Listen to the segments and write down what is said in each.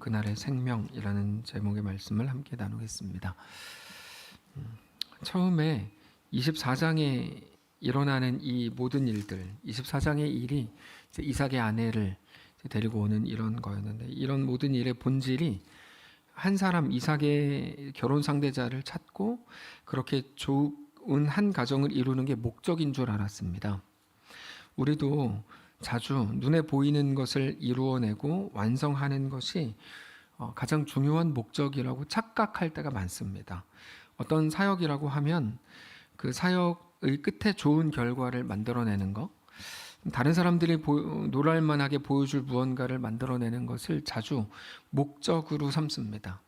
그날의 생명이라는 제목의 말씀을 함께 나누겠습니다. 처음에 24장에 일어나는 이 모든 일들, 24장의 일이 이삭의 아내를 데리고 오는 이런 거였는데, 이런 모든 일의 본질이 한 사람 이삭의 결혼 상대자를 찾고 그렇게 좋은 한 가정을 이루는 게 목적인 줄 알았습니다. 우리도 자주 눈에 보이는 것을 이루어내고 완성하는 것이 가장 중요한 목적이라고 착각할 때가 많습니다. 어떤 사역이라고 하면 그 사역의 끝에 좋은 결과를 만들어내는 것, 다른 사람들이 놀랄만하게 보여줄 무언가를 만들어내는 것을 자주 목적으로 삼습니다.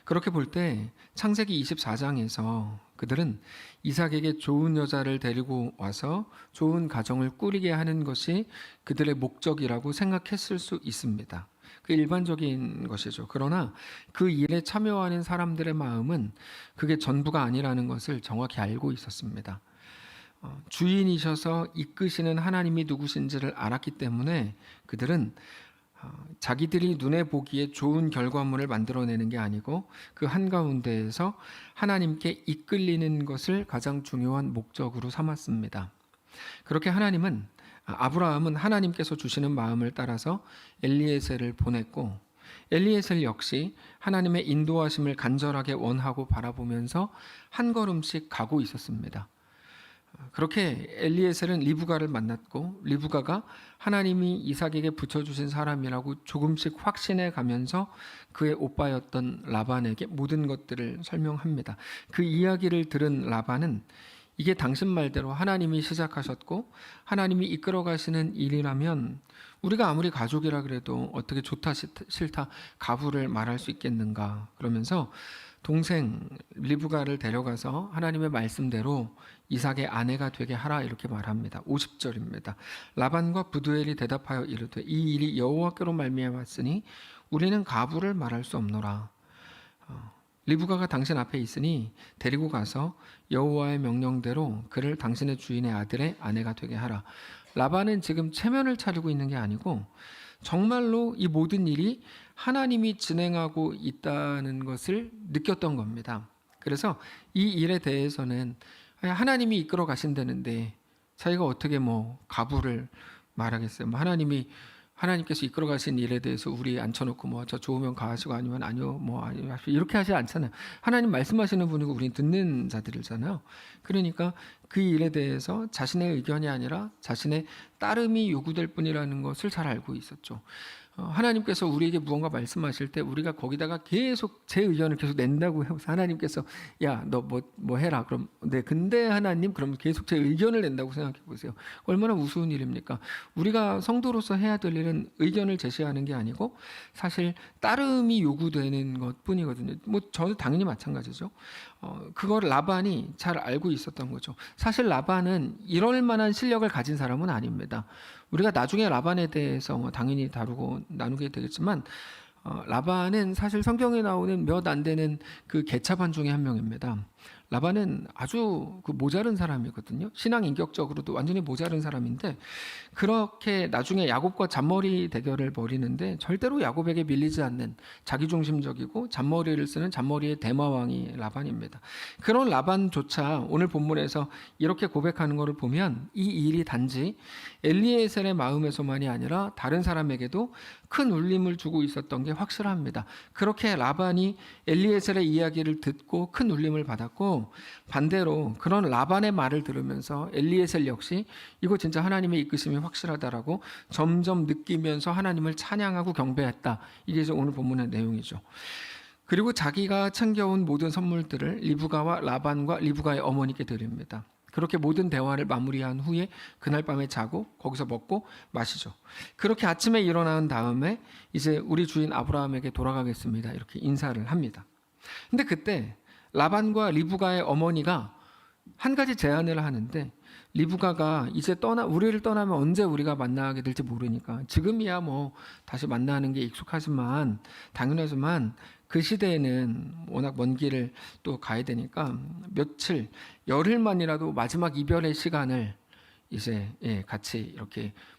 그렇게 볼 때 창세기 24장에서 그들은 이삭에게 좋은 여자를 데리고 와서 좋은 가정을 꾸리게 하는 것이 그들의 목적이라고 생각했을 수 있습니다. 그 일반적인 것이죠. 그러나 그 일에 참여하는 사람들의 마음은 그게 전부가 아니라는 것을 정확히 알고 있었습니다. 주인이셔서 이끄시는 하나님이 누구신지를 알았기 때문에 그들은 자기들이 눈에 보기에 좋은 결과물을 만들어내는 게 아니고 그 한가운데에서 하나님께 이끌리는 것을 가장 중요한 목적으로 삼았습니다. 그렇게 아브라함은 하나님께서 주시는 마음을 따라서 엘리에셀을 보냈고, 엘리에셀 역시 하나님의 인도하심을 간절하게 원하고 바라보면서 한 걸음씩 가고 있었습니다. 그렇게 엘리에셀은 리브가를 만났고, 리브가가 하나님이 이삭에게 붙여주신 사람이라고 조금씩 확신해 가면서 그의 오빠였던 라반에게 모든 것들을 설명합니다. 그 이야기를 들은 라반은 이게 당신 말대로 하나님이 시작하셨고 하나님이 이끌어 가시는 일이라면 우리가 아무리 가족이라 그래도 어떻게 좋다 싫다 가부를 말할 수 있겠는가, 그러면서 동생 리브가를 데려가서 하나님의 말씀대로 이삭의 아내가 되게 하라, 이렇게 말합니다. 50절입니다. 라반과 부두엘이 대답하여 이르되 이 일이 여호와께로 말미암았으니 우리는 가부를 말할 수 없노라. 리브가가 당신 앞에 있으니 데리고 가서 여호와의 명령대로 그를 당신의 주인의 아들의 아내가 되게 하라. 라반은 지금 체면을 차리고 있는 게 아니고 정말로 이 모든 일이 하나님이 진행하고 있다는 것을 느꼈던 겁니다. 그래서 이 일에 대해서는 하나님이 이끌어 가신다는데 자기가 어떻게 가부를 말하겠어요. 하나님께서 이끌어 가신 일에 대해서 우리 앉혀놓고 저 좋으면 가하시고 아니면 아니요 아니요 이렇게 하지 않잖아요. 하나님 말씀하시는 분이고 우리는 듣는 자들이잖아요. 그러니까 그 일에 대해서 자신의 의견이 아니라 자신의 따름이 요구될 뿐이라는 것을 잘 알고 있었죠. 하나님께서 우리에게 무언가 말씀하실 때 우리가 거기다가 계속 제 의견을 계속 낸다고 해서 하나님께서 야 너 뭐 해라, 그럼 네 근데 하나님 그럼 계속 제 의견을 낸다고 생각해 보세요. 얼마나 우스운 일입니까? 우리가 성도로서 해야 될 일은 의견을 제시하는 게 아니고 사실 따름이 요구되는 것 뿐이거든요. 저는 당연히 마찬가지죠. 그걸 라반이 잘 알고 있었던 거죠. 사실 라반은 이럴 만한 실력을 가진 사람은 아닙니다. 우리가 나중에 라반에 대해서 당연히 나누게 되겠지만 라반은 사실 성경에 나오는 몇 안 되는 그 계차반 중에 한 명입니다. 라반은 아주 모자른 사람이거든요. 신앙 인격적으로도 완전히 모자른 사람인데 그렇게 나중에 야곱과 잔머리 대결을 벌이는데 절대로 야곱에게 밀리지 않는 자기중심적이고 잔머리를 쓰는 잔머리의 대마왕이 라반입니다. 그런 라반조차 오늘 본문에서 이렇게 고백하는 것을 보면 이 일이 단지 엘리에셀의 마음에서만이 아니라 다른 사람에게도 큰 울림을 주고 있었던 게 확실합니다. 그렇게 라반이 엘리에셀의 이야기를 듣고 큰 울림을 받았고, 반대로 그런 라반의 말을 들으면서 엘리에셀 역시 이거 진짜 하나님의 이끄심이 확실하다라고 점점 느끼면서 하나님을 찬양하고 경배했다. 이게 오늘 본문의 내용이죠. 그리고 자기가 챙겨온 모든 선물들을 리브가와 라반과 리브가의 어머니께 드립니다. 그렇게 모든 대화를 마무리한 후에 그날 밤에 자고 거기서 먹고 마시죠. 그렇게 아침에 일어난 다음에 이제 우리 주인 아브라함에게 돌아가겠습니다, 이렇게 인사를 합니다. 근데 그때 라반과 리브가의 어머니가 한 가지 제안을 하는데, 리브가가 이제 우리를 떠나면 언제 우리가 만나게 될지 모르니까 지금이야 다시 만나는 게 익숙하지만 당연하지만 그 시대에는 워낙 먼 길을 또 가야 되니까 며칠, 열흘만이라도 마지막 이별의 시간을 이제 같이 이렇게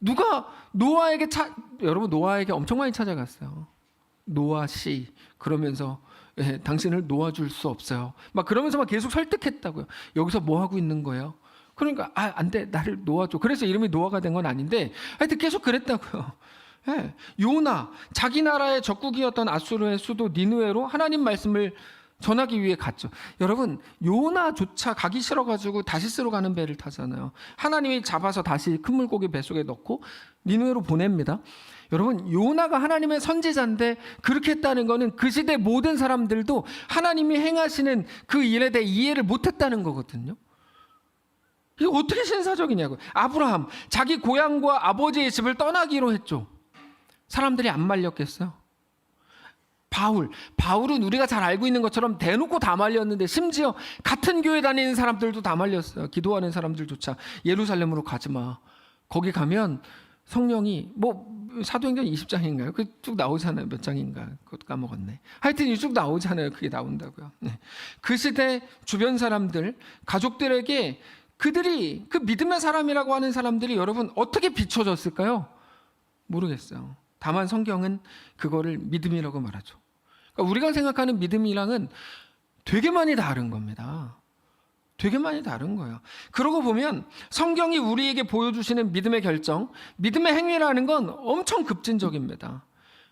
누가 여러분 노아에게 엄청 많이 찾아갔어요. 노아 씨 그러면서 당신을 놓아줄 수 없어요. 막 그러면서 막 계속 설득했다고요. 여기서 뭐 하고 있는 거예요? 그러니까 안 돼, 나를 놓아줘. 그래서 이름이 노아가 된 건 아닌데 하여튼 계속 그랬다고요. 요나 자기 나라의 적국이었던 아수르의 수도 니느웨로 하나님 말씀을 전하기 위해 갔죠. 여러분 요나조차 가기 싫어가지고 다시스로 가는 배를 타잖아요. 하나님이 잡아서 다시 큰 물고기 뱃속에 넣고 니느웨로 보냅니다. 여러분 요나가 하나님의 선지자인데 그렇게 했다는 것은 그 시대 모든 사람들도 하나님이 행하시는 그 일에 대해 이해를 못했다는 거거든요. 이게 어떻게 신사적이냐고요. 아브라함 자기 고향과 아버지의 집을 떠나기로 했죠. 사람들이 안 말렸겠어요? 바울은 우리가 잘 알고 있는 것처럼 대놓고 다 말렸는데 심지어 같은 교회 다니는 사람들도 다 말렸어요. 기도하는 사람들조차 예루살렘으로 가지 마. 거기 가면 성령이 사도행전 20장인가요? 그 쭉 나오잖아요. 몇 장인가? 그것 까먹었네. 하여튼 쭉 나오잖아요. 그게 나온다고요. 그 시대 주변 사람들, 가족들에게 그들이 그 믿음의 사람이라고 하는 사람들이 여러분 어떻게 비춰졌을까요? 모르겠어요. 다만 성경은 그거를 믿음이라고 말하죠. 그러니까 우리가 생각하는 믿음이랑은 되게 많이 다른 겁니다. 되게 많이 다른 거예요. 그러고 보면 성경이 우리에게 보여주시는 믿음의 결정, 믿음의 행위라는 건 엄청 급진적입니다.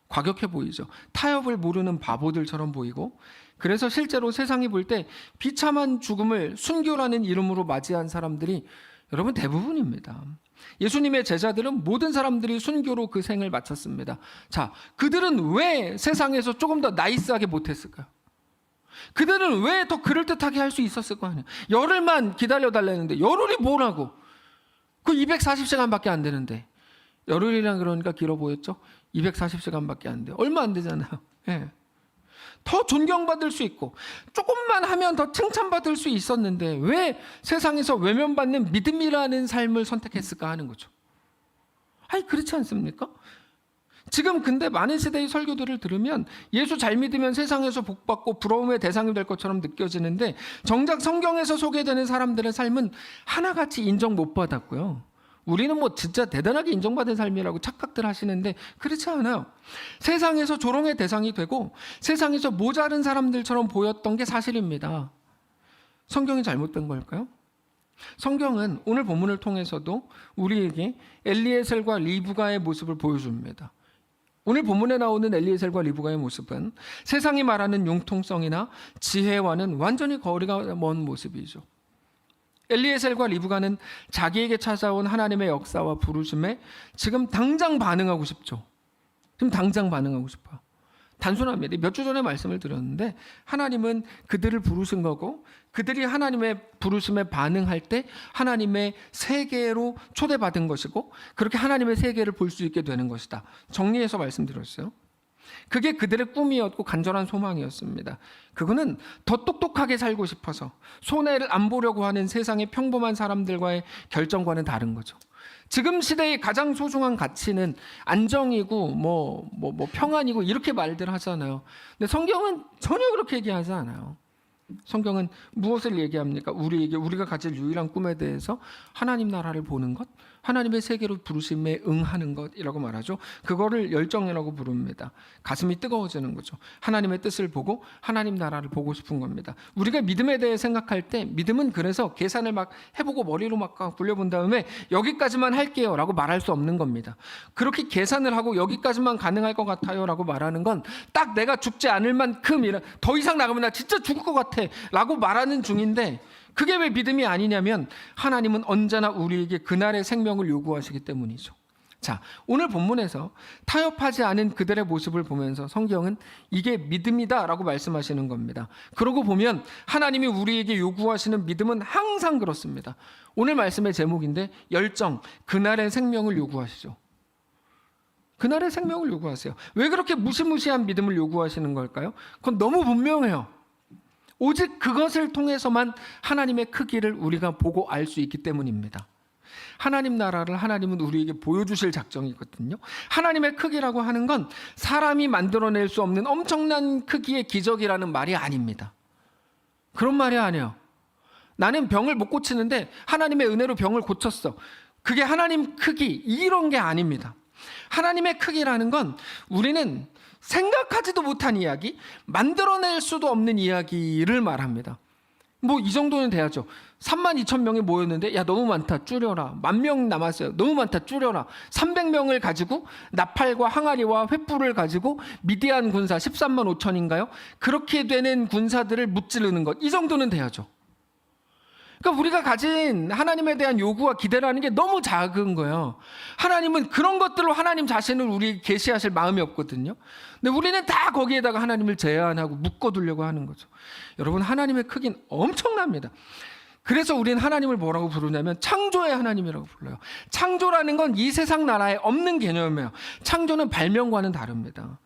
과격해 보이죠. 타협을 모르는 바보들처럼 보이고, 그래서 실제로 세상이 볼 때 비참한 죽음을 순교라는 이름으로 맞이한 사람들이 여러분 대부분입니다. 예수님의 제자들은 모든 사람들이 순교로 그 생을 마쳤습니다. 자, 그들은 왜 세상에서 조금 더 나이스하게 못했을까요? 그들은 왜 더 그럴듯하게 할 수 있었을 거 아니에요? 열흘만 기다려달라는데 열흘이 뭐라고? 그 240시간밖에 안 되는데. 열흘이란 그러니까 길어 보였죠? 240시간밖에 안 돼요. 얼마 안 되잖아요. 더 존경받을 수 있고 조금만 하면 더 칭찬받을 수 있었는데 왜 세상에서 외면받는 믿음이라는 삶을 선택했을까 하는 거죠. 그렇지 않습니까? 지금 근데 많은 세대의 설교들을 들으면 예수 잘 믿으면 세상에서 복받고 부러움의 대상이 될 것처럼 느껴지는데 정작 성경에서 소개되는 사람들의 삶은 하나같이 인정 못 받았고요. 우리는 진짜 대단하게 인정받은 삶이라고 착각들 하시는데 그렇지 않아요. 세상에서 조롱의 대상이 되고 세상에서 모자른 사람들처럼 보였던 게 사실입니다. 성경이 잘못된 걸까요? 성경은 오늘 본문을 통해서도 우리에게 엘리에셀과 리브가의 모습을 보여줍니다. 오늘 본문에 나오는 엘리에셀과 리브가의 모습은 세상이 말하는 융통성이나 지혜와는 완전히 거리가 먼 모습이죠. 엘리에셀과 리브가는 자기에게 찾아온 하나님의 역사와 부르심에 지금 당장 반응하고 싶죠. 지금 당장 반응하고 싶어요. 단순합니다. 몇 주 전에 말씀을 드렸는데 하나님은 그들을 부르신 거고 그들이 하나님의 부르심에 반응할 때 하나님의 세계로 초대받은 것이고 그렇게 하나님의 세계를 볼 수 있게 되는 것이다. 정리해서 말씀드렸어요. 그게 그들의 꿈이었고 간절한 소망이었습니다. 그거는 더 똑똑하게 살고 싶어서 손해를 안 보려고 하는 세상의 평범한 사람들과의 결정과는 다른 거죠. 지금 시대의 가장 소중한 가치는 안정이고 평안이고 이렇게 말들 하잖아요. 근데 성경은 전혀 그렇게 얘기하지 않아요. 성경은 무엇을 얘기합니까? 우리가 가질 유일한 꿈에 대해서 하나님 나라를 보는 것, 하나님의 세계로 부르심에 응하는 것이라고 말하죠. 그거를 열정이라고 부릅니다. 가슴이 뜨거워지는 거죠. 하나님의 뜻을 보고 하나님 나라를 보고 싶은 겁니다. 우리가 믿음에 대해 생각할 때 믿음은 그래서 계산을 막 해보고 머리로 막 굴려본 다음에 여기까지만 할게요 라고 말할 수 없는 겁니다. 그렇게 계산을 하고 여기까지만 가능할 것 같아요 라고 말하는 건 딱 내가 죽지 않을 만큼 더 이상 나가면 나 진짜 죽을 것 같아 라고 말하는 중인데 그게 왜 믿음이 아니냐면 하나님은 언제나 우리에게 그날의 생명을 요구하시기 때문이죠. 자, 오늘 본문에서 타협하지 않은 그들의 모습을 보면서 성경은 이게 믿음이다라고 말씀하시는 겁니다. 그러고 보면 하나님이 우리에게 요구하시는 믿음은 항상 그렇습니다. 오늘 말씀의 제목인데 열정, 그날의 생명을 요구하시죠. 그날의 생명을 요구하세요. 왜 그렇게 무시무시한 믿음을 요구하시는 걸까요? 그건 너무 분명해요. 오직 그것을 통해서만 하나님의 크기를 우리가 보고 알 수 있기 때문입니다. 하나님 나라를 하나님은 우리에게 보여주실 작정이거든요. 하나님의 크기라고 하는 건 사람이 만들어낼 수 없는 엄청난 크기의 기적이라는 말이 아닙니다. 그런 말이 아니에요. 나는 병을 못 고치는데 하나님의 은혜로 병을 고쳤어. 그게 하나님 크기 이런 게 아닙니다. 하나님의 크기라는 건 우리는 생각하지도 못한 이야기, 만들어낼 수도 없는 이야기를 말합니다. 뭐 이 정도는 돼야죠. 32,000명이 모였는데 야 너무 많다 줄여라. 10,000명 남았어요. 너무 많다 줄여라. 300명을 가지고 나팔과 항아리와 횃불을 가지고 미디안 군사 13만 5천인가요? 그렇게 되는 군사들을 무찌르는 것. 이 정도는 돼야죠. 그러니까 우리가 가진 하나님에 대한 요구와 기대라는 게 너무 작은 거예요. 하나님은 그런 것들로 하나님 자신을 우리 계시하실 마음이 없거든요. 근데 우리는 다 거기에다가 하나님을 제한하고 묶어두려고 하는 거죠. 여러분, 하나님의 크기는 엄청납니다. 그래서 우리는 하나님을 뭐라고 부르냐면 창조의 하나님이라고 불러요. 창조라는 건 이 세상 나라에 없는 개념이에요. 창조는 발명과는 다릅니다.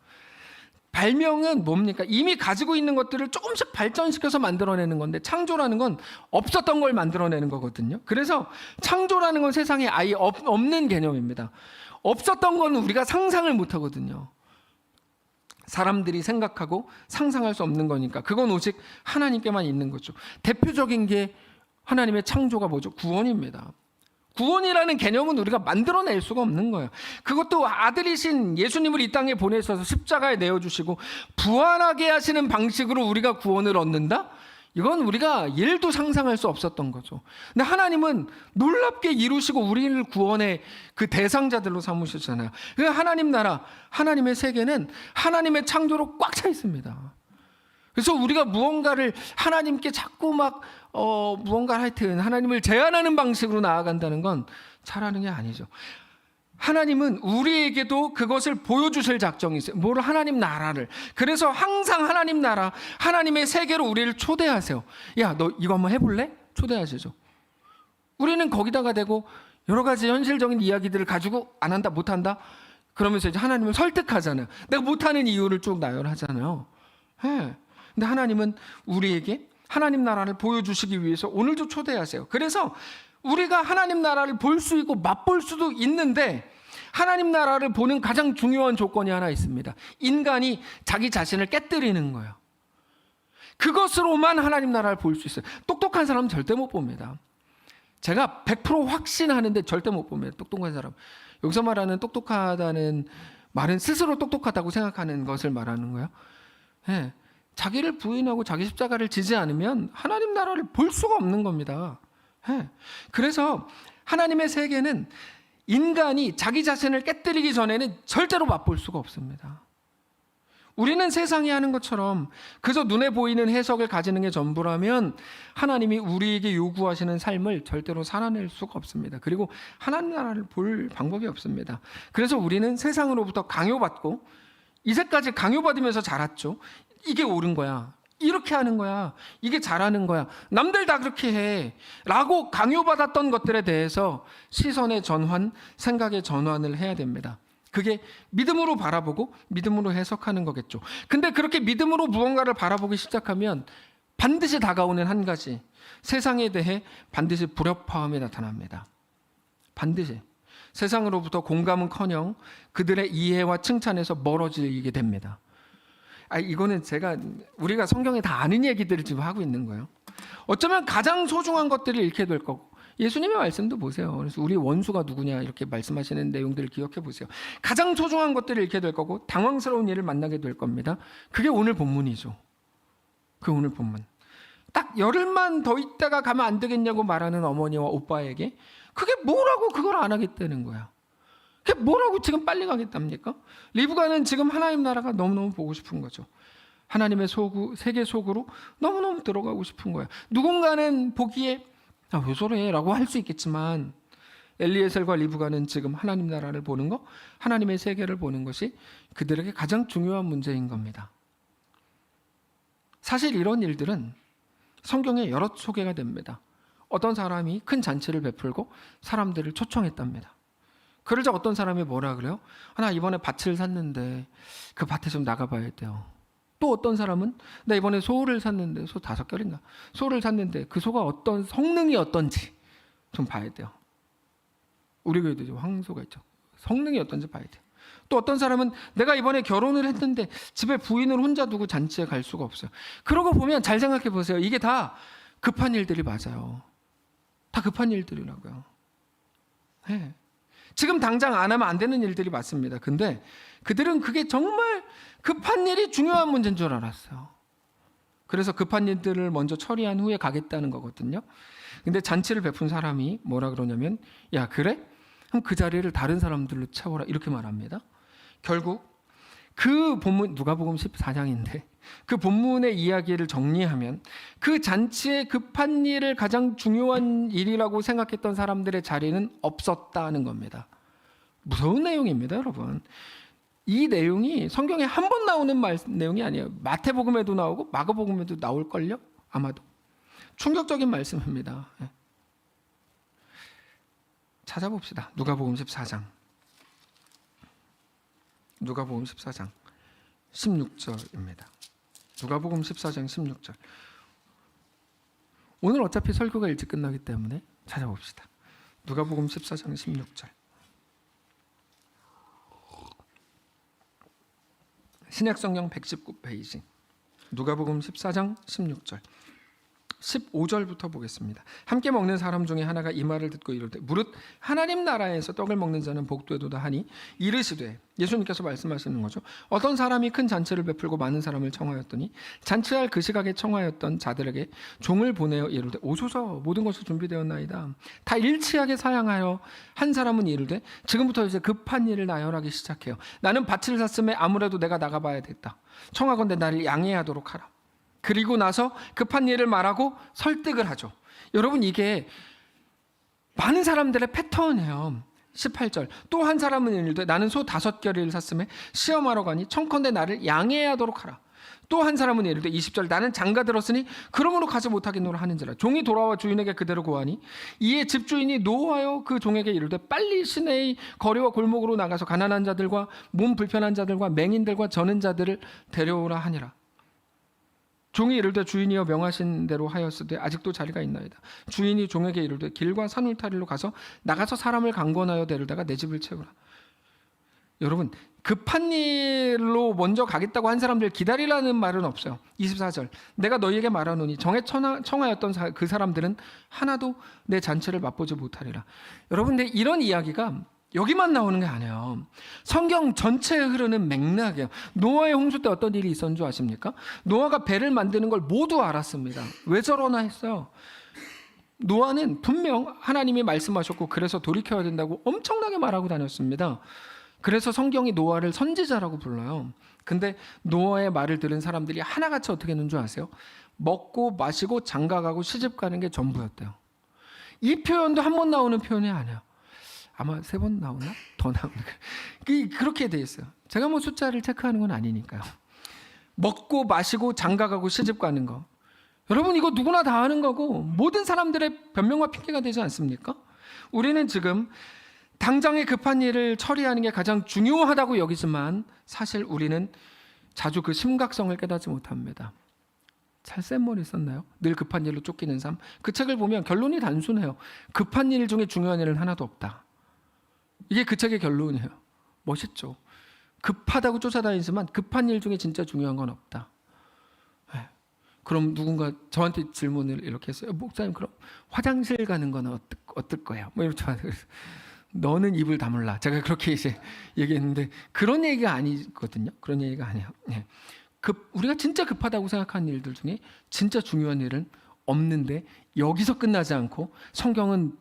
발명은 뭡니까? 이미 가지고 있는 것들을 조금씩 발전시켜서 만들어내는 건데, 창조라는 건 없었던 걸 만들어내는 거거든요. 그래서 창조라는 건 세상에 아예 없는 개념입니다. 없었던 건 우리가 상상을 못 하거든요. 사람들이 생각하고 상상할 수 없는 거니까 그건 오직 하나님께만 있는 거죠. 대표적인 게 하나님의 창조가 뭐죠? 구원입니다. 구원이라는 개념은 우리가 만들어낼 수가 없는 거예요. 그것도 아들이신 예수님을 이 땅에 보내셔서 십자가에 내어주시고 부활하게 하시는 방식으로 우리가 구원을 얻는다? 이건 우리가 일도 상상할 수 없었던 거죠. 근데 하나님은 놀랍게 이루시고 우리를 구원의 그 대상자들로 삼으셨잖아요. 그래서 하나님 나라, 하나님의 세계는 하나님의 창조로 꽉 차 있습니다. 그래서 우리가 무언가를 하나님께 자꾸 무언가 하여튼 하나님을 제한하는 방식으로 나아간다는 건 잘하는 게 아니죠. 하나님은 우리에게도 그것을 보여주실 작정이 있어요. 뭐를? 하나님 나라를. 그래서 항상 하나님 나라, 하나님의 세계로 우리를 초대하세요. 야, 너 이거 한번 해볼래? 초대하시죠. 우리는 거기다가 대고 여러 가지 현실적인 이야기들을 가지고 안 한다, 못 한다? 그러면서 이제 하나님을 설득하잖아요. 내가 못하는 이유를 쭉 나열하잖아요. 네. 근데 하나님은 우리에게 하나님 나라를 보여주시기 위해서 오늘도 초대하세요. 그래서 우리가 하나님 나라를 볼 수 있고 맛볼 수도 있는데, 하나님 나라를 보는 가장 중요한 조건이 하나 있습니다. 인간이 자기 자신을 깨뜨리는 거예요. 그것으로만 하나님 나라를 볼 수 있어요. 똑똑한 사람은 절대 못 봅니다. 제가 100% 확신하는데 절대 못 봅니다. 똑똑한 사람. 여기서 말하는 똑똑하다는 말은 스스로 똑똑하다고 생각하는 것을 말하는 거예요. 네. 자기를 부인하고 자기 십자가를 지지 않으면 하나님 나라를 볼 수가 없는 겁니다. 네. 그래서 하나님의 세계는 인간이 자기 자신을 깨뜨리기 전에는 절대로 맛볼 수가 없습니다. 우리는 세상이 하는 것처럼 그저 눈에 보이는 해석을 가지는 게 전부라면 하나님이 우리에게 요구하시는 삶을 절대로 살아낼 수가 없습니다. 그리고 하나님 나라를 볼 방법이 없습니다. 그래서 우리는 세상으로부터 강요받고 이제까지 강요받으면서 자랐죠. 이게 옳은 거야. 이렇게 하는 거야. 이게 잘하는 거야. 남들 다 그렇게 해. 라고 강요받았던 것들에 대해서 시선의 전환, 생각의 전환을 해야 됩니다. 그게 믿음으로 바라보고 믿음으로 해석하는 거겠죠. 근데 그렇게 믿음으로 무언가를 바라보기 시작하면 반드시 다가오는 한 가지, 세상에 대해 반드시 불협화음이 나타납니다. 반드시. 세상으로부터 공감은커녕 그들의 이해와 칭찬에서 멀어지게 됩니다. 이거는 우리가 성경에 다 아는 얘기들을 지금 하고 있는 거예요. 어쩌면 가장 소중한 것들을 잃게 될 거고, 예수님의 말씀도 보세요. 그래서 우리 원수가 누구냐 이렇게 말씀하시는 내용들을 기억해 보세요. 가장 소중한 것들을 잃게 될 거고 당황스러운 일을 만나게 될 겁니다. 그게 오늘 본문이죠. 그 오늘 본문. 딱 열흘만 더 있다가 가면 안 되겠냐고 말하는 어머니와 오빠에게 그게 뭐라고 그걸 안 하겠다는 거야. 그게 뭐라고 지금 빨리 가겠답니까? 리브가는 지금 하나님 나라가 너무너무 보고 싶은 거죠. 하나님의 세계 속으로 너무너무 들어가고 싶은 거야. 누군가는 보기에 왜 저래? 라고 할 수 있겠지만 엘리에셀과 리브가는 지금 하나님 나라를 보는 거, 하나님의 세계를 보는 것이 그들에게 가장 중요한 문제인 겁니다. 사실 이런 일들은 성경에 여러 소개가 됩니다. 어떤 사람이 큰 잔치를 베풀고 사람들을 초청했답니다. 그러자 어떤 사람이 뭐라 그래요? 나 이번에 밭을 샀는데 그 밭에 좀 나가봐야 돼요. 또 어떤 사람은 나 이번에 소를 샀는데, 소 5결인가? 소를 샀는데 그 소가 어떤 성능이 어떤지 좀 봐야 돼요. 우리 교회도 황소가 있죠. 성능이 어떤지 봐야 돼요. 또 어떤 사람은 내가 이번에 결혼을 했는데 집에 부인을 혼자 두고 잔치에 갈 수가 없어요. 그러고 보면 잘 생각해 보세요. 이게 다 급한 일들이 맞아요. 다 급한 일들이라고요. 예. 지금 당장 안 하면 안 되는 일들이 많습니다. 근데 그들은 그게 정말 급한 일이 중요한 문제인 줄 알았어요. 그래서 급한 일들을 먼저 처리한 후에 가겠다는 거거든요. 근데 잔치를 베푼 사람이 뭐라 그러냐면, 야, 그래? 그럼 그 자리를 다른 사람들로 채워라, 이렇게 말합니다. 결국 그 본문, 누가복음 14장인데 그 본문의 이야기를 정리하면 그 잔치의 급한 일을 가장 중요한 일이라고 생각했던 사람들의 자리는 없었다는 겁니다. 무서운 내용입니다, 여러분. 이 내용이 성경에 한 번 나오는 내용이 아니에요. 마태복음에도 나오고 마가복음에도 나올걸요? 아마도. 충격적인 말씀입니다. 찾아봅시다. 누가복음 14장. 누가복음 14장 16절입니다. 누가복음 14장 16절. 오늘 어차피 설교가 일찍 끝나기 때문에 찾아봅시다. 누가복음 14장 16절. 신약성경 119페이지. 누가복음 14장 16절. 15절부터 보겠습니다. 함께 먹는 사람 중에 하나가 이 말을 듣고 이르되 무릇 하나님 나라에서 떡을 먹는 자는 복되도다 하니 이르시되, 예수님께서 말씀하시는 거죠. 어떤 사람이 큰 잔치를 베풀고 많은 사람을 청하였더니 잔치할 그 시각에 청하였던 자들에게 종을 보내어 이르되 오소서, 모든 것이 준비되었나이다. 다 일치하게 사양하여 한 사람은 이르되 지금부터 이제 급한 일을 나열하기 시작해요. 나는 밭을 샀음에 아무래도 내가 나가봐야겠다. 청하건대 나를 양해하도록 하라. 그리고 나서 급한 일을 말하고 설득을 하죠. 여러분, 이게 많은 사람들의 패턴이에요. 18절. 또 한 사람은 이르되 나는 소 5겨레를 샀음에 시험하러 가니 청컨대 나를 양해하도록 하라. 또 한 사람은 이르되 20절. 나는 장가 들었으니 그러므로 가지 못하겠노라 하는지라. 종이 돌아와 주인에게 그대로 고하니 이에 집주인이 노하여 그 종에게 이르되 빨리 시내의 거리와 골목으로 나가서 가난한 자들과 몸 불편한 자들과 맹인들과 저는 자들을 데려오라 하니라. 종이 이르되 주인이여 명하신 대로 하였으되 아직도 자리가 있나이다. 주인이 종에게 이르되 길과 산울타리로 가서 나가서 사람을 강권하여 데려다가 내 집을 채우라. 여러분, 급한 일로 먼저 가겠다고 한 사람들 기다리라는 말은 없어요. 24절. 내가 너희에게 말하노니 정에 청하였던 그 사람들은 하나도 내 잔치를 맛보지 못하리라. 여러분, 근데 이런 이야기가 여기만 나오는 게 아니에요. 성경 전체에 흐르는 맥락이에요. 노아의 홍수 때 어떤 일이 있었는 줄 아십니까? 노아가 배를 만드는 걸 모두 알았습니다. 왜 저러나 했어요. 노아는 분명 하나님이 말씀하셨고 그래서 돌이켜야 된다고 엄청나게 말하고 다녔습니다. 그래서 성경이 노아를 선지자라고 불러요. 근데 노아의 말을 들은 사람들이 하나같이 어떻게 했는 줄 아세요? 먹고 마시고 장가가고 시집가는 게 전부였대요. 이 표현도 한 번 나오는 표현이 아니에요. 아마 3번 나오나? 더 나오나? 그렇게 돼 있어요. 제가 뭐 숫자를 체크하는 건 아니니까요. 먹고 마시고 장가가고 시집가는 거. 여러분, 이거 누구나 다 하는 거고 모든 사람들의 변명과 핑계가 되지 않습니까? 우리는 지금 당장의 급한 일을 처리하는 게 가장 중요하다고 여기지만 사실 우리는 자주 그 심각성을 깨닫지 못합니다. 살센머리 썼나요? 늘 급한 일로 쫓기는 삶. 그 책을 보면 결론이 단순해요. 급한 일 중에 중요한 일은 하나도 없다. 이게 그 책의 결론이에요. 멋있죠? 급하다고 쫓아다니지만 급한 일 중에 진짜 중요한 건 없다. 그럼 누군가 저한테 질문을 이렇게 했어요. 목사님, 그럼 화장실 가는 건 어떨 거예요? 뭐 이렇게 너는 입을 다물라. 제가 그렇게 이제 얘기했는데 그런 얘기가 아니거든요. 그런 얘기가 아니에요. 우리가 진짜 급하다고 생각하는 일들 중에 진짜 중요한 일은 없는데 여기서 끝나지 않고 성경은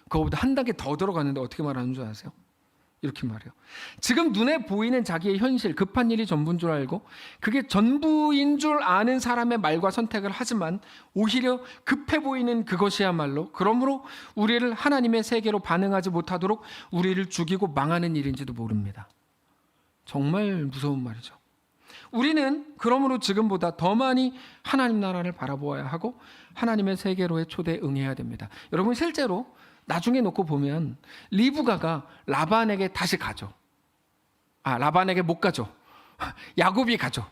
그거보다 한 단계 더 들어가는데 어떻게 말하는 줄 아세요? 이렇게 말해요. 지금 눈에 보이는 자기의 현실, 급한 일이 전부인 줄 알고 그게 전부인 줄 아는 사람의 말과 선택을 하지만 오히려 급해 보이는 그것이야말로 그러므로 우리를 하나님의 세계로 반응하지 못하도록 우리를 죽이고 망하는 일인지도 모릅니다. 정말 무서운 말이죠. 우리는 그러므로 지금보다 더 많이 하나님 나라를 바라보아야 하고 하나님의 세계로의 초대에 응해야 됩니다. 여러분, 실제로 나중에 놓고 보면 리브가가 라반에게 다시 가죠. 라반에게 못 가죠. 야곱이 가죠.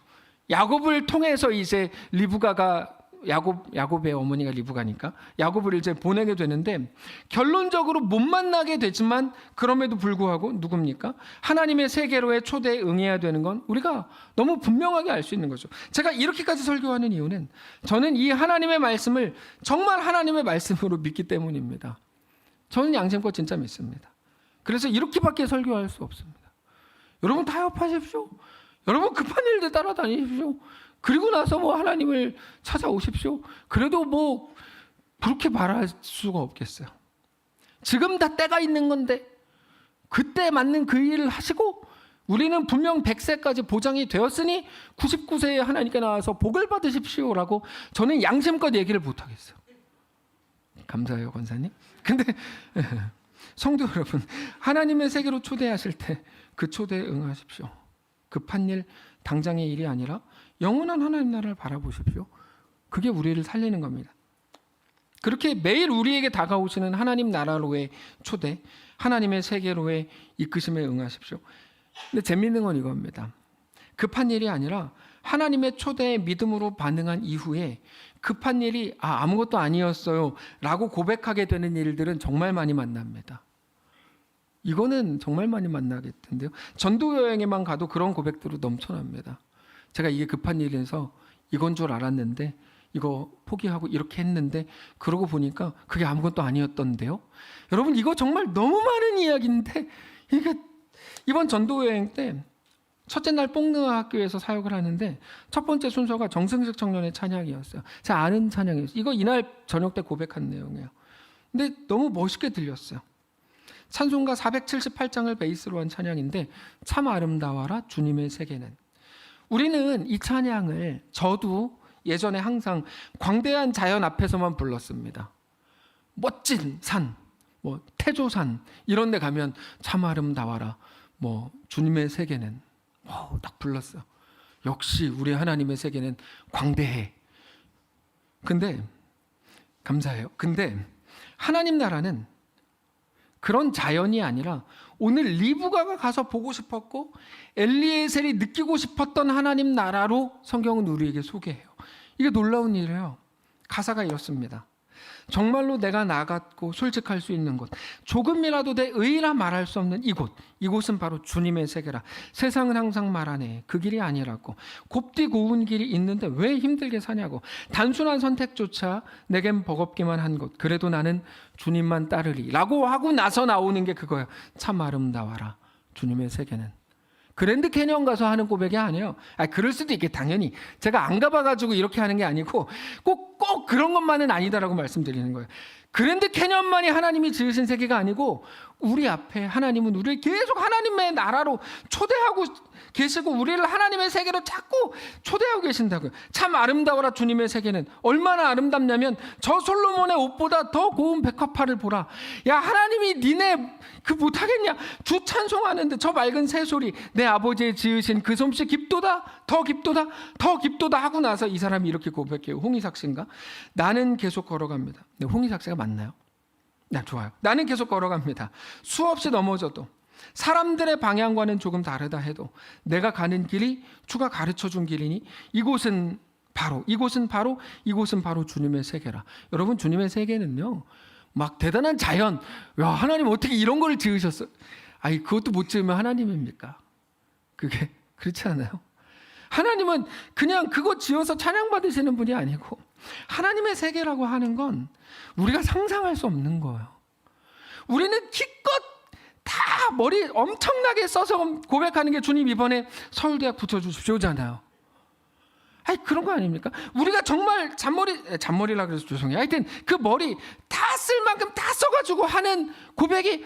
야곱을 통해서 이제 리브가가 야곱의 어머니가 리브가니까 야곱을 이제 보내게 되는데 결론적으로 못 만나게 되지만 그럼에도 불구하고 누굽니까? 하나님의 세계로의 초대에 응해야 되는 건 우리가 너무 분명하게 알 수 있는 거죠. 제가 이렇게까지 설교하는 이유는 저는 이 하나님의 말씀을 정말 하나님의 말씀으로 믿기 때문입니다. 저는 양심껏 진짜 믿습니다. 그래서 이렇게밖에 설교할 수 없습니다. 여러분 타협하십시오. 여러분 급한 일들 따라다니십시오. 그리고 나서 뭐 하나님을 찾아오십시오. 그래도 뭐 그렇게 말할 수가 없겠어요. 지금 다 때가 있는 건데 그때 맞는 그 일을 하시고 우리는 분명 100세까지 보장이 되었으니 99세에 하나님께 나와서 복을 받으십시오라고 저는 양심껏 얘기를 못하겠어요. 감사해요, 권사님. 근데 성도 여러분, 하나님의 세계로 초대하실 때 그 초대에 응하십시오. 급한 일, 당장의 일이 아니라 영원한 하나님 나라를 바라보십시오. 그게 우리를 살리는 겁니다. 그렇게 매일 우리에게 다가오시는 하나님 나라로의 초대, 하나님의 세계로의 이끄심에 응하십시오. 근데 재미있는 건 이겁니다. 급한 일이 아니라 하나님의 초대에 믿음으로 반응한 이후에 급한 일이 아무것도 아니었어요 라고 고백하게 되는 일들은 정말 많이 만납니다. 이거는 정말 많이 만나겠던데요. 전도 여행에만 가도 그런 고백들로 넘쳐납니다. 제가 이게 급한 일이라서 이건 줄 알았는데 이거 포기하고 이렇게 했는데 그러고 보니까 그게 아무것도 아니었던데요. 여러분 이거 정말 너무 많은 이야기인데 이게 이번 전도 여행 때 첫째 날 뽕느아 학교에서 사역을 하는데 첫 번째 순서가 정승식 청년의 찬양이었어요. 제가 아는 찬양이었어요. 이거 이날 저녁 때 고백한 내용이에요. 근데 너무 멋있게 들렸어요. 찬송가 478장을 베이스로 한 찬양인데 참 아름다워라 주님의 세계는. 우리는 이 찬양을 저도 예전에 항상 광대한 자연 앞에서만 불렀습니다. 멋진 산, 뭐 태조산 이런 데 가면 참 아름다워라 뭐 주님의 세계는 딱 불렀어요. 역시 우리 하나님의 세계는 광대해. 근데 감사해요. 근데 하나님 나라는 그런 자연이 아니라 오늘 리브가가 가서 보고 싶었고 엘리에셀이 느끼고 싶었던 하나님 나라로 성경은 우리에게 소개해요. 이게 놀라운 일이에요. 가사가 이렇습니다. 정말로 내가 나갔고 솔직할 수 있는 곳, 조금이라도 내 의라 말할 수 없는 이곳, 이곳은 바로 주님의 세계라. 세상은 항상 말하네 그 길이 아니라고. 곱디 고운 길이 있는데 왜 힘들게 사냐고. 단순한 선택조차 내겐 버겁기만 한 곳, 그래도 나는 주님만 따르리 라고 하고 나서 나오는 게 그거예요. 참 아름다워라 주님의 세계는. 그랜드 캐니언 가서 하는 고백이 아니에요. 그럴 수도 있겠 당연히. 제가 안 가봐가지고 이렇게 하는 게 아니고 꼭 그런 것만은 아니다라고 말씀드리는 거예요. 그랜드 캐니언만이 하나님이 지으신 세계가 아니고 우리 앞에 하나님은 우리를 계속 하나님의 나라로 초대하고 계시고 우리를 하나님의 세계로 자꾸 초대하고 계신다고요. 참 아름다워라 주님의 세계는. 얼마나 아름답냐면 저 솔로몬의 옷보다 더 고운 백합화를 보라. 야 하나님이 니네 그 못하겠냐. 주 찬송하는데 저 맑은 새소리 내 아버지의 지으신 그 솜씨 깊도다 더 깊도다 더 깊도다 하고 나서 이 사람이 이렇게 고백해요. 홍의삭 씨인가? 나는 계속 걸어갑니다. 네, 홍의삭 씨가 맞나요? 네, 좋아요. 나는 계속 걸어갑니다. 수없이 넘어져도 사람들의 방향과는 조금 다르다 해도 내가 가는 길이 주가 가르쳐준 길이니 이곳은 바로 주님의 세계라. 여러분 주님의 세계는요 막 대단한 자연, 야 하나님 어떻게 이런 걸 지으셨어? 그것도 못 지으면 하나님입니까? 그게 그렇지 않아요? 하나님은 그냥 그거 지어서 찬양받으시는 분이 아니고 하나님의 세계라고 하는 건 우리가 상상할 수 없는 거예요. 우리는 기껏 다 머리 엄청나게 써서 고백하는 게 주님 이번에 서울대학 붙여주십시오잖아요. 그런 거 아닙니까? 우리가 정말 잔머리라 그래서 죄송해요. 하여튼 그 머리 다 쓸 만큼 다 써가지고 하는 고백이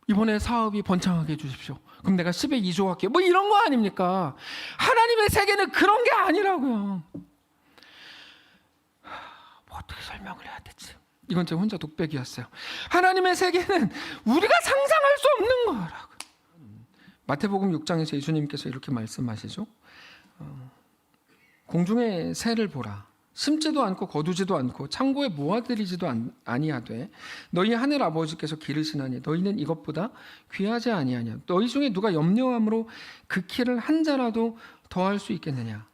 이번에 사업이 번창하게 해주십시오. 그럼 내가 10에 2조 할게요. 뭐 이런 거 아닙니까? 하나님의 세계는 그런 게 아니라고요. 뭐 어떻게 설명을 해야 되지? 이건 제 혼자 독백이었어요. 하나님의 세계는 우리가 상상할 수 없는 거라고. 마태복음 6장에서 예수님께서 이렇게 말씀하시죠. 공중의 새를 보라. 심지도 않고 거두지도 않고 창고에 모아들이지도 아니하되 너희 하늘 아버지께서 기르시나니 너희는 이것보다 귀하지 아니하냐. 너희 중에 누가 염려함으로 그 키를 한 자라도 더할 수 있겠느냐.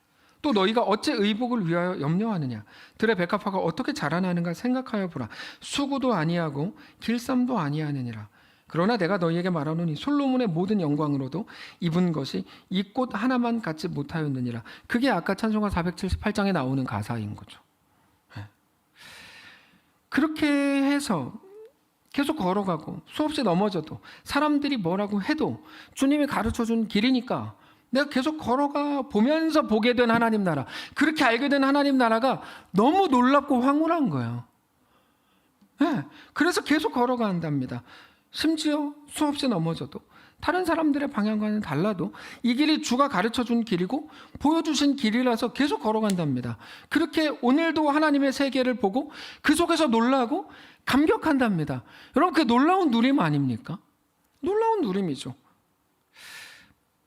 또 너희가 어째 의복을 위하여 염려하느냐. 들의 백합화가 어떻게 자라나는가 생각하여 보라. 수고도 아니하고 길쌈도 아니하느니라. 그러나 내가 너희에게 말하노니 솔로몬의 모든 영광으로도 입은 것이 이 꽃 하나만 갖지 못하였느니라. 그게 아까 찬송가 478장에 나오는 가사인 거죠. 그렇게 해서 계속 걸어가고 수없이 넘어져도 사람들이 뭐라고 해도 주님이 가르쳐준 길이니까 내가 계속 걸어가 보면서 보게 된 하나님 나라, 그렇게 알게 된 하나님 나라가 너무 놀랍고 황홀한 거예요. 네, 그래서 계속 걸어간답니다. 심지어 수없이 넘어져도 다른 사람들의 방향과는 달라도 이 길이 주가 가르쳐준 길이고 보여주신 길이라서 계속 걸어간답니다. 그렇게 오늘도 하나님의 세계를 보고 그 속에서 놀라고 감격한답니다. 여러분, 그게 놀라운 누림 아닙니까? 놀라운 누림이죠.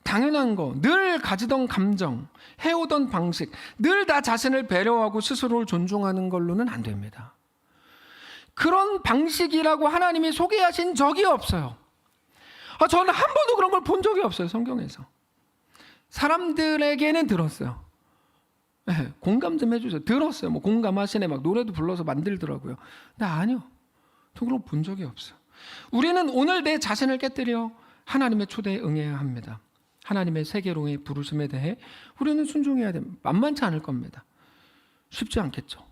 당연한 거, 늘 가지던 감정, 해오던 방식, 늘 나 자신을 배려하고 스스로를 존중하는 걸로는 안 됩니다. 그런 방식이라고 하나님이 소개하신 적이 없어요. 저는 한 번도 그런 걸 본 적이 없어요, 성경에서. 사람들에게는 들었어요. 네, 공감 좀 해주세요. 들었어요. 뭐 공감하시네, 막 노래도 불러서 만들더라고요. 근데 아니요, 저 그런 거 본 적이 없어요. 우리는 오늘 내 자신을 깨뜨려 하나님의 초대에 응해야 합니다. 하나님의 세계로의 부르심에 대해 우리는 순종해야 됩니다. 만만치 않을 겁니다. 쉽지 않겠죠.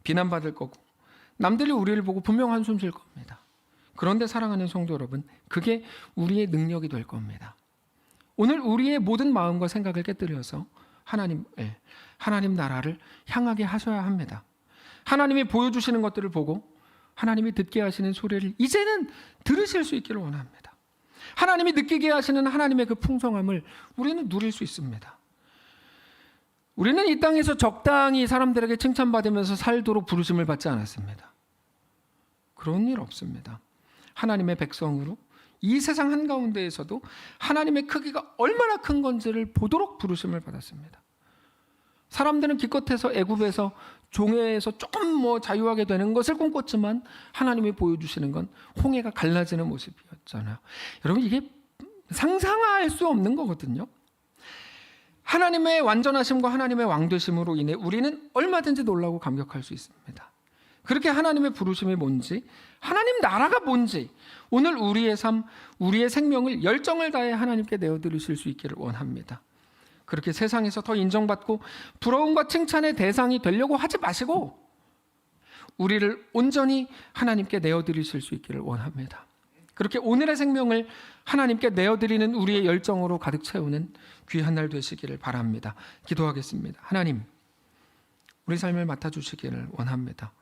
비난받을 거고 남들이 우리를 보고 분명 한숨 쉴 겁니다. 그런데 사랑하는 성도 여러분, 그게 우리의 능력이 될 겁니다. 오늘 우리의 모든 마음과 생각을 깨뜨려서 하나님 나라를 향하게 하셔야 합니다. 하나님이 보여주시는 것들을 보고 하나님이 듣게 하시는 소리를 이제는 들으실 수 있기를 원합니다. 하나님이 느끼게 하시는 하나님의 그 풍성함을 우리는 누릴 수 있습니다. 우리는 이 땅에서 적당히 사람들에게 칭찬받으면서 살도록 부르심을 받지 않았습니다. 그런 일 없습니다. 하나님의 백성으로 이 세상 한가운데에서도 하나님의 크기가 얼마나 큰 건지를 보도록 부르심을 받았습니다. 사람들은 기껏해서 애굽에서 종에서 조금 자유하게 되는 것을 꿈꿨지만 하나님이 보여주시는 건 홍해가 갈라지는 모습이었잖아요. 여러분, 이게 상상할 수 없는 거거든요. 하나님의 완전하심과 하나님의 왕되심으로 인해 우리는 얼마든지 놀라고 감격할 수 있습니다. 그렇게 하나님의 부르심이 뭔지, 하나님 나라가 뭔지 오늘 우리의 삶, 우리의 생명을 열정을 다해 하나님께 내어드리실 수 있기를 원합니다. 그렇게 세상에서 더 인정받고 부러움과 칭찬의 대상이 되려고 하지 마시고 우리를 온전히 하나님께 내어드리실 수 있기를 원합니다. 그렇게 오늘의 생명을 하나님께 내어드리는 우리의 열정으로 가득 채우는 귀한 날 되시기를 바랍니다. 기도하겠습니다. 하나님, 우리 삶을 맡아주시기를 원합니다.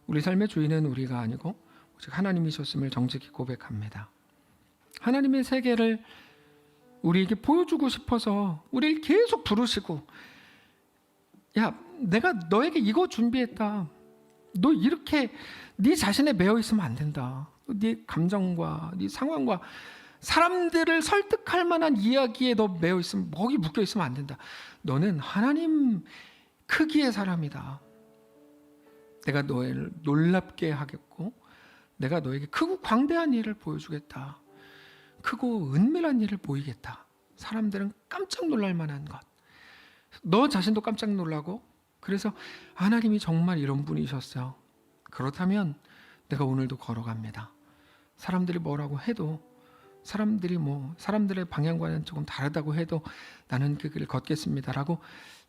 우리 삶의 주인은 우리가 아니고 오직 하나님이셨음을 정직히 고백합니다. 하나님의 세계를 우리에게 보여주고 싶어서 우리를 계속 부르시고, 야, 내가 너에게 이거 준비했다. 너 이렇게 네 자신에 매여 있으면 안 된다. 네 감정과 네 상황과 사람들을 설득할 만한 이야기에 너 매여 있으면, 먹이 묶여 있으면 안 된다. 너는 하나님 크기의 사람이다. 내가 너를 놀랍게 하겠고 내가 너에게 크고 광대한 일을 보여주겠다. 크고 은밀한 일을 보이겠다. 사람들은 깜짝 놀랄 만한 것. 너 자신도 깜짝 놀라고, 그래서 하나님이 정말 이런 분이셨어요. 그렇다면 내가 오늘도 걸어갑니다. 사람들이 뭐라고 해도, 사람들의 방향과는 조금 다르다고 해도 나는 그 길을 걷겠습니다라고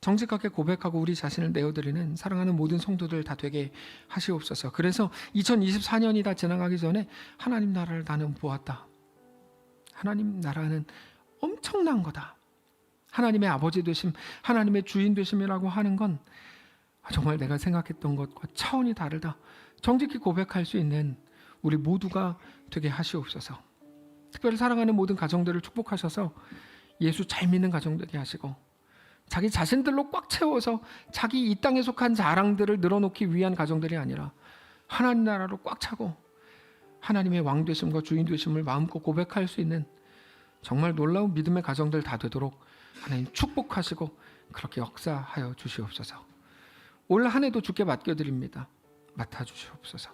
정직하게 고백하고 우리 자신을 내어드리는 사랑하는 모든 성도들 다 되게 하시옵소서. 그래서 2024년이 다 지나가기 전에 하나님 나라를 나는 보았다. 하나님 나라는 엄청난 거다. 하나님의 아버지 되심, 하나님의 주인 되심이라고 하는 건 정말 내가 생각했던 것과 차원이 다르다. 정직히 고백할 수 있는 우리 모두가 되게 하시옵소서. 특별히 사랑하는 모든 가정들을 축복하셔서 예수 잘 믿는 가정 되게 하시고, 자기 자신들로 꽉 채워서 자기 이 땅에 속한 자랑들을 늘어놓기 위한 가정들이 아니라 하나님 나라로 꽉 차고 하나님의 왕 되심과 주인 되심을 마음껏 고백할 수 있는 정말 놀라운 믿음의 가정들 다 되도록 하나님 축복하시고 그렇게 역사하여 주시옵소서. 올 한 해도 주께 맡겨드립니다. 맡아주시옵소서.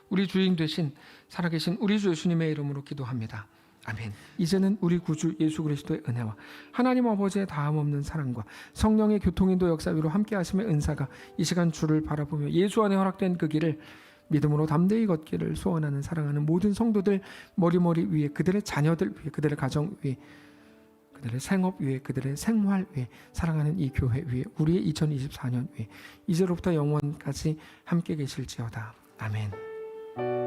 우리 주인 되신 살아계신 우리 주 예수님의 이름으로 기도합니다. 아멘. 이제는 우리 구주 예수 그리스도의 은혜와 하나님 아버지의 다함없는 사랑과 성령의 교통인도 역사 위로 함께 하심의 은사가 이 시간 주를 바라보며 예수 안에 허락된 그 길을 믿음으로 담대히 걷기를 소원하는 사랑하는 모든 성도들 머리머리 위에, 그들의 자녀들 위에, 그들의 가정 위에, 그들의 생업 위에, 그들의 생활 위에, 사랑하는 이 교회 위에, 우리의 2024년 위에 이제로부터 영원까지 함께 계실지어다. 아멘.